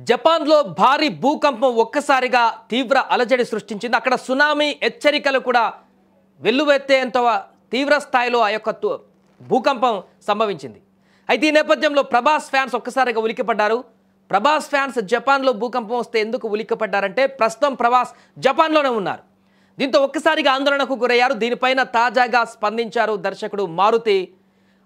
జపాన్లో భారీ భూకంపం ఒక్కసారిగా తీవ్ర అలజడి సృష్టించింది. అక్కడ సునామీ హెచ్చరికలు కూడా వెల్లువెత్తేంత తీవ్ర స్థాయిలో ఆ యొక్క భూకంపం సంభవించింది. అయితే ఈ నేపథ్యంలో ప్రభాస్ ఫ్యాన్స్ ఒక్కసారిగా ఉలిక్కిపడ్డారు. ప్రభాస్ ఫ్యాన్స్ జపాన్లో భూకంపం వస్తే ఎందుకు ఉలిక్కిపడ్డారంటే ప్రస్తుతం ప్రభాస్ జపాన్లోనే ఉన్నారు. దీంతో ఒక్కసారిగా ఆందోళనకు గురయ్యారు. దీనిపైన తాజాగా స్పందించారు దర్శకుడు మారుతి.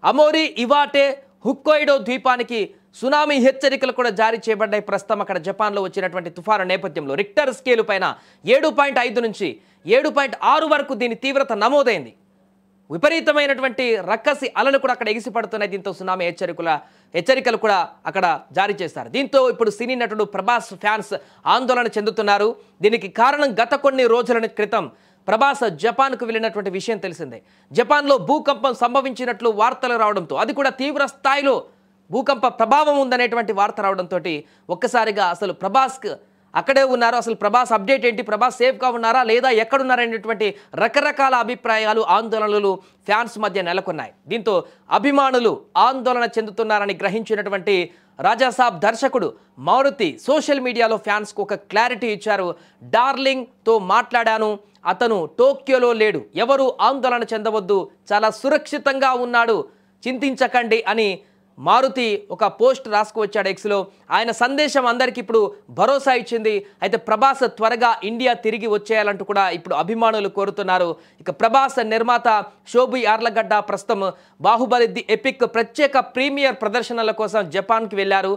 అమోరి ఇవాటే హుక్కోయిడో ద్వీపానికి సునామీ హెచ్చరికలు కూడా జారీ చేయబడ్డాయి. ప్రస్తుతం అక్కడ జపాన్లో వచ్చినటువంటి తుఫాను నేపథ్యంలో రిక్టర్ స్కేలు పైన 7.5 నుంచి 7.6 వరకు దీని తీవ్రత నమోదైంది. విపరీతమైనటువంటి రక్కసి అలలు కూడా అక్కడ ఎగిసిపడుతున్నాయి. దీంతో సునామీ హెచ్చరికలు కూడా అక్కడ జారీ చేశారు. దీంతో ఇప్పుడు సినీ నటుడు ప్రభాస్ ఫ్యాన్స్ ఆందోళన చెందుతున్నారు. దీనికి కారణం గత కొన్ని రోజుల క్రితం ప్రభాస్ జపాన్కు వెళ్ళినటువంటి విషయం తెలిసిందే. జపాన్లో భూకంపం సంభవించినట్లు వార్తలు రావడంతో, అది కూడా తీవ్ర స్థాయిలో భూకంప ప్రభావం ఉందనేటువంటి వార్త రావడంతో ఒక్కసారిగా అసలు ప్రభాస్కి అక్కడే ఉన్నారు, అసలు ప్రభాస్ అప్డేట్ ఏంటి, ప్రభాస్ సేఫ్గా ఉన్నారా లేదా ఎక్కడున్నారనేటువంటి రకరకాల అభిప్రాయాలు, ఆందోళనలు ఫ్యాన్స్ మధ్య నెలకొన్నాయి. దీంతో అభిమానులు ఆందోళన చెందుతున్నారని గ్రహించినటువంటి రాజాసాబ్ దర్శకుడు మారుతి సోషల్ మీడియాలో ఫ్యాన్స్కు ఒక క్లారిటీ ఇచ్చారు. డార్లింగ్తో మాట్లాడాను, అతను టోక్యోలో లేడు, ఎవరు ఆందోళన చెందవద్దు, చాలా సురక్షితంగా ఉన్నాడు, చింతించకండి అని మారుతి ఒక పోస్ట్ రాసుకువచ్చాడు ఎక్స్లో. ఆయన సందేశం అందరికీ ఇప్పుడు భరోసా ఇచ్చింది. అయితే ప్రభాస్ త్వరగా ఇండియా తిరిగి వచ్చేయాలంటూ కూడా ఇప్పుడు అభిమానులు కోరుతున్నారు. ఇక ప్రభాస్ నిర్మాత శోభి యార్లగడ్డ ప్రస్తుతం బాహుబలి ది ఎపిక్ ప్రత్యేక ప్రీమియర్ ప్రదర్శనల కోసం జపాన్కి వెళ్ళారు.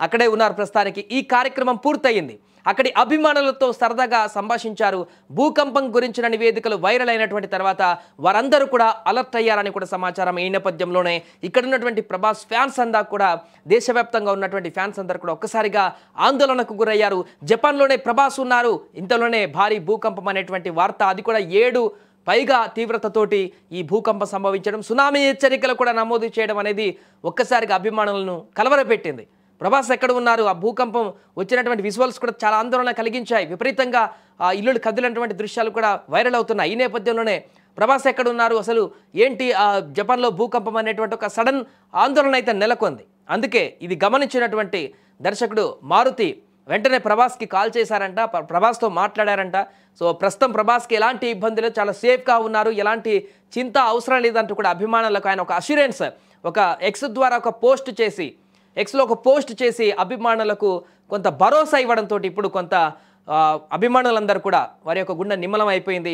అక్కడే ఉన్నారు ప్రస్తుతానికి. ఈ కార్యక్రమం పూర్తయింది. అక్కడి అభిమానులతో సరదాగా సంభాషించారు. భూకంపం గురించిన నివేదికలు వైరల్ అయినటువంటి తర్వాత వారందరూ కూడా అలర్ట్ అయ్యారని కూడా సమాచారం. ఈ నేపథ్యంలోనే ఇక్కడ ఉన్నటువంటి ప్రభాస్ ఫ్యాన్స్ అంతా కూడా, దేశవ్యాప్తంగా ఉన్నటువంటి ఫ్యాన్స్ అందరూ కూడా ఒక్కసారిగా ఆందోళనకు గురయ్యారు. జపాన్లోనే ప్రభాస్ ఉన్నారు, ఇంతలోనే భారీ భూకంపం అనేటువంటి వార్త, అది కూడా 7 పైగా తీవ్రతతోటి ఈ భూకంపం సంభవించడం, సునామీ హెచ్చరికలు కూడా నమోదు చేయడం అనేది ఒక్కసారిగా అభిమానులను కలవరపెట్టింది. ప్రభాస్ ఎక్కడ ఉన్నారు, ఆ భూకంపం వచ్చినటువంటి విజువల్స్ కూడా చాలా ఆందోళన కలిగించాయి. విపరీతంగా ఇల్లులు కదిలినటువంటి దృశ్యాలు కూడా వైరల్ అవుతున్నాయి. ఈ నేపథ్యంలోనే ప్రభాస్ ఎక్కడ ఉన్నారు, అసలు ఏంటి జపాన్లో భూకంపం అనేటువంటి ఒక సడన్ ఆందోళన అయితే నెలకొంది. అందుకే ఇది గమనించినటువంటి దర్శకుడు మారుతి వెంటనే ప్రభాస్కి కాల్ చేశారంట, ప్రభాస్తో మాట్లాడారంట. సో ప్రస్తుతం ప్రభాస్కి ఎలాంటి ఇబ్బంది లేదు, చాలా సేఫ్గా ఉన్నారు, ఎలాంటి చింత అవసరం లేదంటూ కూడా అభిమానులకు ఆయన ఒక అష్యూరెన్స్ ఒక ఎక్స్ ద్వారా ఒక పోస్ట్ చేసి, ఎక్స్లో ఒక పోస్ట్ చేసి అభిమానులకు కొంత భరోసా ఇవ్వడంతో ఇప్పుడు కొంత అభిమానులందరూ కూడా వారి యొక్క గుండె నిమ్మలం అయిపోయింది.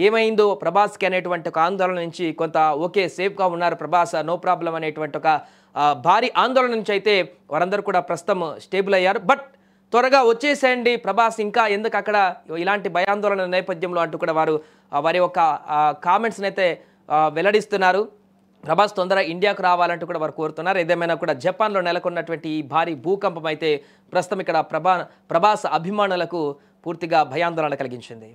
ఏమైందో ప్రభాస్కి అనేటువంటి ఒక ఆందోళన నుంచి కొంత ఓకే సేఫ్గా ఉన్నారు ప్రభాస్, నో ప్రాబ్లం అనేటువంటి ఒక భారీ ఆందోళన నుంచి అయితే వారందరూ కూడా ప్రస్తుతం స్టేబుల్ అయ్యారు. బట్ త్వరగా వచ్చేసేయండి ప్రభాస్, ఇంకా ఎందుకు అక్కడ ఇలాంటి భయాందోళన నేపథ్యంలో అంటూ కూడా వారి యొక్క కామెంట్స్ని అయితే వెల్లడిస్తున్నారు. ప్రభాస్ తొందరగా ఇండియాకు రావాలంటూ కూడా వారు కోరుతున్నారు. ఏదేమైనా కూడా జపాన్లో నెలకొన్నటువంటి ఈ భారీ భూకంపం అయితే ప్రస్తుతం ఇక్కడ ప్రభాస్ అభిమానులకు పూర్తిగా భయాందోళన కలిగించింది.